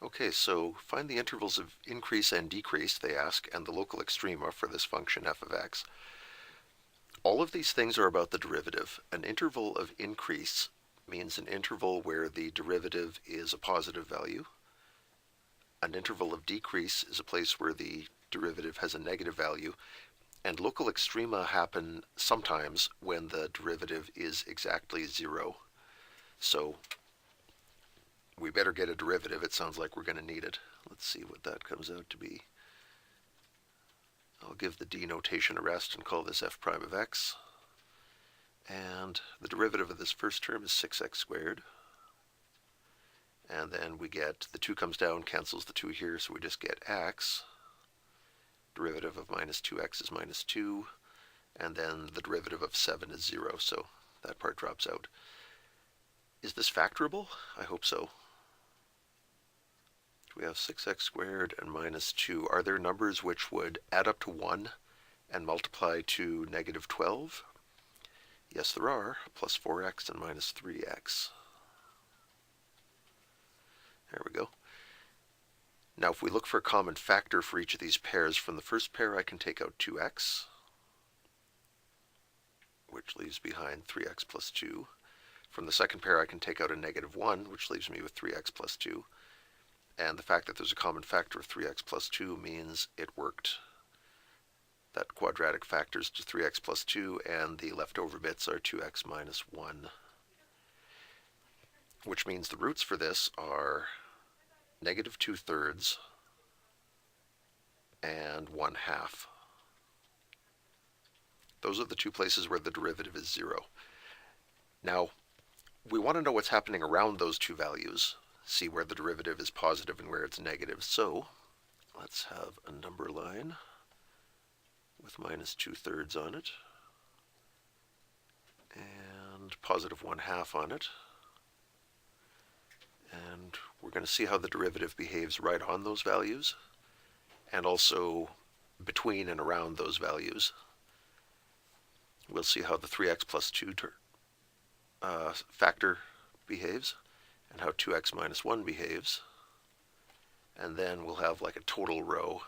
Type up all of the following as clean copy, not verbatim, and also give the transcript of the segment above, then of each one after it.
Okay, so find the intervals of increase and decrease, they ask, and the local extrema for this function f of x. All of these things are about the derivative. An interval of increase means an interval where the derivative is a positive value. An interval of decrease is a place where the derivative has a negative value. And local extrema happen sometimes when the derivative is exactly zero. So we better get a derivative. It sounds like we're going to need it. Let's see what that comes out to be. I'll give the d notation a rest and call this f prime of x. And the derivative of this first term is 6x squared. And then we get, the 2 comes down, cancels the 2 here, so we just get x. Derivative of minus 2x is minus 2. And then the derivative of 7 is 0, so that part drops out. Is this factorable? I hope so. We have 6x squared and minus 2. Are there numbers which would add up to 1 and multiply to negative 12? Yes, there are. Plus 4x and minus 3x. There we go. Now if we look for a common factor for each of these pairs, from the first pair I can take out 2x, which leaves behind 3x plus 2. From the second pair I can take out a negative 1, which leaves me with 3x plus 2. And the fact that there's a common factor of 3x plus 2 means it worked. That quadratic factors to 3x plus 2, and the leftover bits are 2x minus 1. Which means the roots for this are negative 2/3 and 1/2. Those are the two places where the derivative is 0. Now, we want to know what's happening around those two values. See where the derivative is positive and where it's negative. So let's have a number line with minus 2/3 on it and positive 1/2 on it. And we're going to see how the derivative behaves right on those values and also between and around those values. We'll see how the 3x plus 2 factor behaves and how 2x minus 1 behaves. And then we'll have like a total row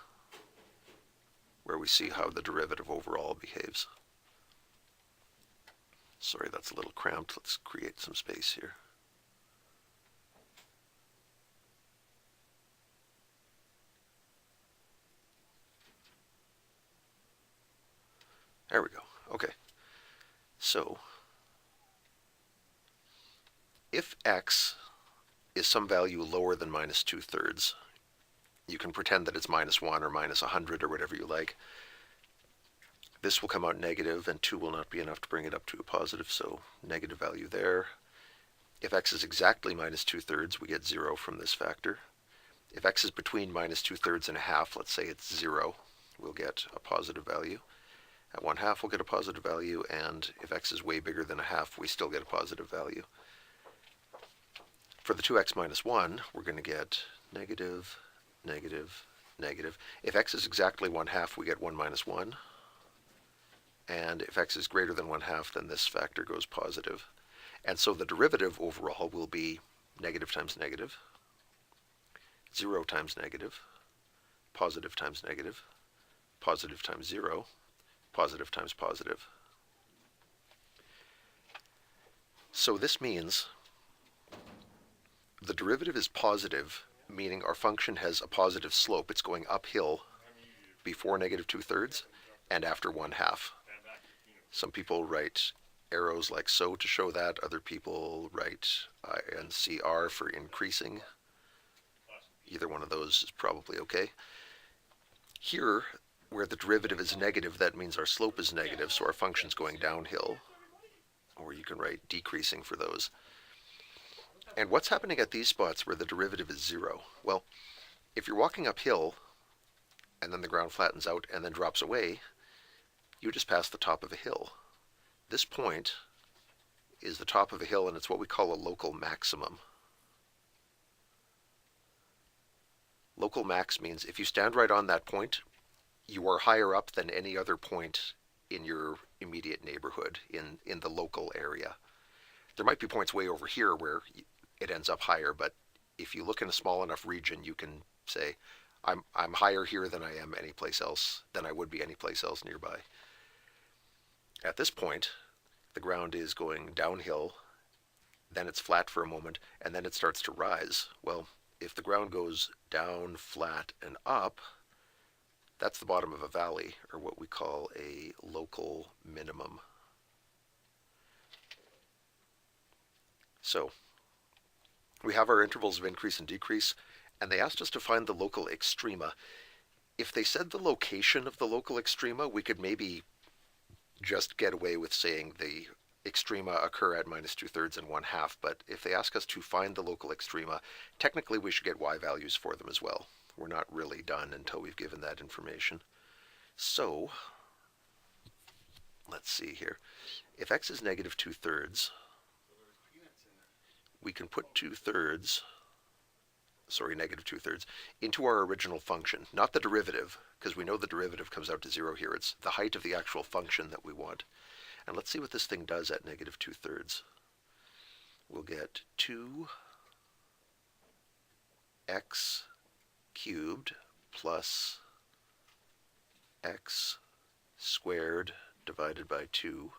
where we see how the derivative overall behaves. Sorry, that's a little cramped. Let's create some space here. There we go. Okay. So if x is some value lower than minus 2/3, you can pretend that it's minus 1 or minus 100 or whatever you like. This will come out negative, and 2 will not be enough to bring it up to a positive, so negative value there. If x is exactly minus 2/3, we get 0 from this factor. If x is between minus 2/3 and 1/2, let's say it's 0, we'll get a positive value. At 1/2, we'll get a positive value, and if x is way bigger than 1/2, we still get a positive value. For the 2x minus 1, we're going to get negative, negative, negative. If x is exactly 1/2, we get 1 minus 1. And if x is greater than 1/2, then this factor goes positive. And so the derivative overall will be negative times negative, 0 times negative, positive times negative, positive times 0, positive times positive. So this means the derivative is positive, meaning our function has a positive slope. It's going uphill before negative 2/3 and after 1/2. Some people write arrows like so to show that. Other people write I and CR for increasing. Either one of those is probably okay. Here, where the derivative is negative, that means our slope is negative, so our function's going downhill. Or you can write decreasing for those. And what's happening at these spots where the derivative is 0? Well, if you're walking uphill, and then the ground flattens out and then drops away, you just pass the top of a hill. This point is the top of a hill, and it's what we call a local maximum. Local max means if you stand right on that point, you are higher up than any other point in your immediate neighborhood, in the local area. There might be points way over here where it ends up higher, but if you look in a small enough region, you can say, I'm higher here than I am anyplace else, than I would be anyplace else nearby. At this point, the ground is going downhill, then it's flat for a moment, and then it starts to rise. Well, if the ground goes down, flat, and up, that's the bottom of a valley, or what we call a local minimum. So we have our intervals of increase and decrease, and they asked us to find the local extrema. If they said the location of the local extrema, we could maybe just get away with saying the extrema occur at minus 2/3 and 1/2, but if they ask us to find the local extrema, technically we should get y values for them as well. We're not really done until we've given that information. So, let's see here. If x is negative 2/3, we can put negative 2/3, into our original function, not the derivative, because we know the derivative comes out to 0 here. It's the height of the actual function that we want. And let's see what this thing does at negative 2/3. We'll get 2x cubed plus x squared divided by 2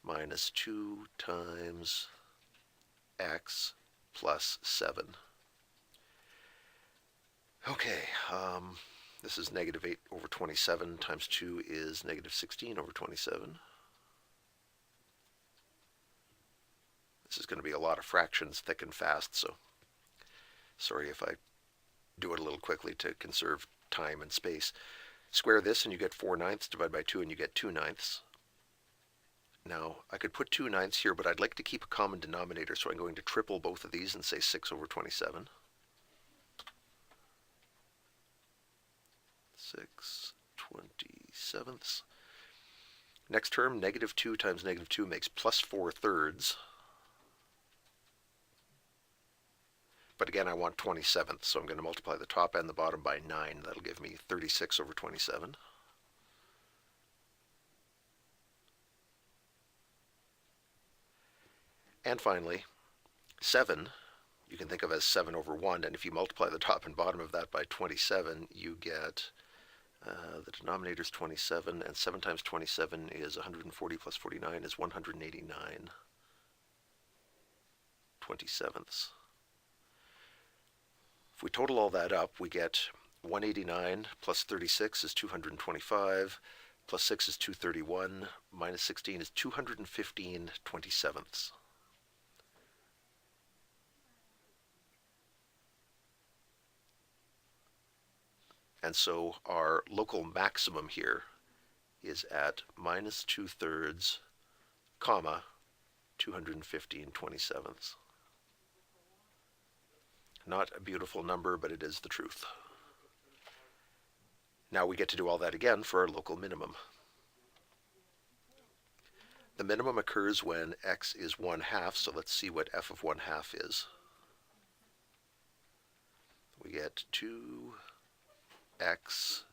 minus 2 times x plus 7. Okay, this is negative 8 over 27 times 2 is negative 16 over 27. This is going to be a lot of fractions, thick and fast, so sorry if I do it a little quickly to conserve time and space. Square this and you get 4/9 divided by 2 and you get 2/9. Now, I could put 2/9 here, but I'd like to keep a common denominator, so I'm going to triple both of these and say 6 over 27. 6/27. Next term, negative 2 times negative 2 makes plus 4/3. But again, I want 27th, so I'm going to multiply the top and the bottom by 9. That'll give me 36 over 27. And finally, 7, you can think of as 7 over 1, and if you multiply the top and bottom of that by 27, you get, the denominator is 27, and 7 times 27 is 140 plus 49 is 189 27ths. If we total all that up, we get 189 plus 36 is 225, plus 6 is 231, minus 16 is 215 27ths. And so our local maximum here is at minus 2/3, comma, 215 27ths. Not a beautiful number, but it is the truth. Now we get to do all that again for our local minimum. The minimum occurs when x is 1/2, so let's see what f of 1/2 is. We get 2x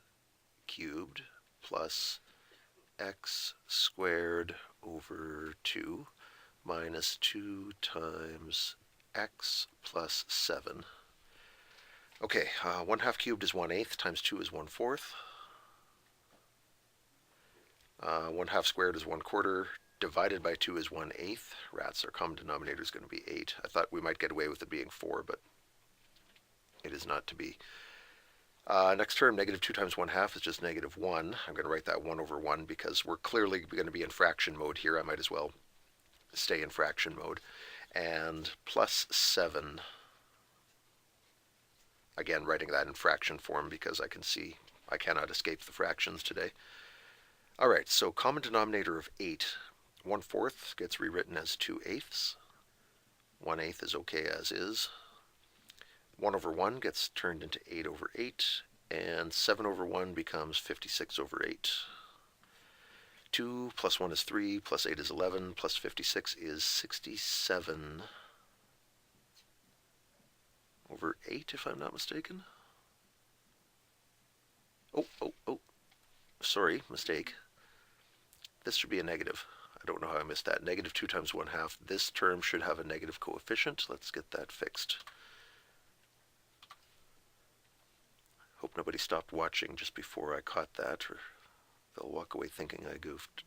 cubed plus x squared over 2 minus 2 times x plus 7. Okay, 1/2 cubed is 1/8 times 2 is 1/4. 1/2 squared is 1/4. Divided by 2 is 1/8. Rats, our common denominator is going to be 8. I thought we might get away with it being 4, but it is not to be. Next term, negative 2 times 1/2 is just negative 1. I'm going to write that 1 over 1 because we're clearly going to be in fraction mode here. I might as well stay in fraction mode. And plus 7. Again, writing that in fraction form because I can see I cannot escape the fractions today. All right, so common denominator of 8. 1/4 gets rewritten as 2/8. 1/8 is okay as is. 1 over 1 gets turned into 8 over 8, and 7 over 1 becomes 56 over 8. 2 plus 1 is 3, plus 8 is 11, plus 56 is 67 over 8, if I'm not mistaken. Oh, sorry, mistake. This should be a negative. I don't know how I missed that. Negative 2 times 1/2. This term should have a negative coefficient. Let's get that fixed. hope nobody stopped watching just before I caught that, or they'll walk away thinking I goofed.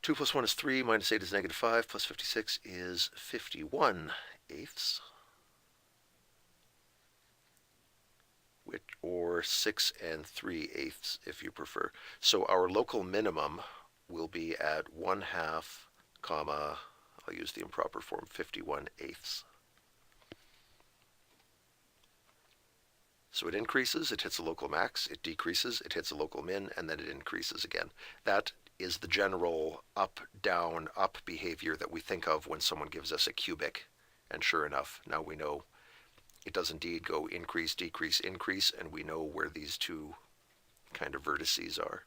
2 plus 1 is 3, minus 8 is negative 5, plus 56 is 51/8, or 6 3/8 if you prefer. So our local minimum will be at 1/2, comma, I'll use the improper form, 51/8. So it increases, it hits a local max, it decreases, it hits a local min, and then it increases again. That is the general up, down, up behavior that we think of when someone gives us a cubic. And sure enough, now we know it does indeed go increase, decrease, increase, and we know where these two kind of vertices are.